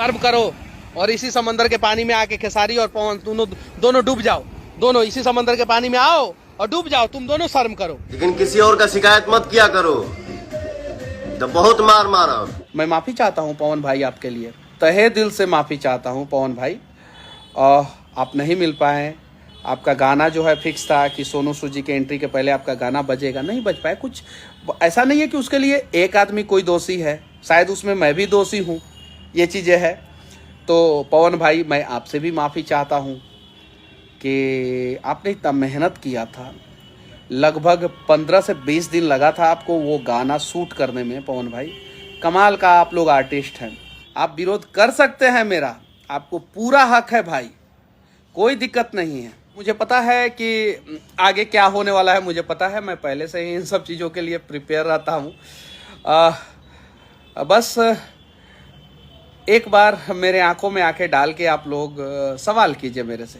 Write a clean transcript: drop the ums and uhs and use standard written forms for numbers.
सर्व करो और इसी समंदर के पानी में आके खेसारी और पवन दोनों डूब जाओ, दोनों इसी समंदर के पानी में आओ और डूब जाओ, तुम दोनों शर्म करो। लेकिन किसी और का शिकायत मत किया करो, तो बहुत मार मारा। मैं माफी चाहता हूँ पवन भाई, आपके लिए तहे दिल से माफी चाहता हूँ पवन भाई। आप नहीं मिल पाए, आपका गाना जो है फिक्स था कि सोनू सूद जी के एंट्री के पहले आपका गाना बजेगा, नहीं बज पाए। कुछ ऐसा नहीं है कि उसके लिए एक आदमी कोई दोषी है, शायद उसमें मैं भी दोषी हूँ, ये चीज़ें हैं। तो पवन भाई मैं आपसे भी माफ़ी चाहता हूँ कि आपने इतना मेहनत किया था, लगभग 15 से 20 दिन लगा था आपको वो गाना शूट करने में। पवन भाई कमाल का आप लोग आर्टिस्ट हैं, आप विरोध कर सकते हैं मेरा, आपको पूरा हक है भाई, कोई दिक्कत नहीं है। मुझे पता है कि आगे क्या होने वाला है, मुझे पता है, मैं पहले से ही इन सब चीज़ों के लिए प्रिपेयर रहता हूँ। बस एक बार मेरे आंखों में आंखें डाल के आप लोग सवाल कीजिए मेरे से।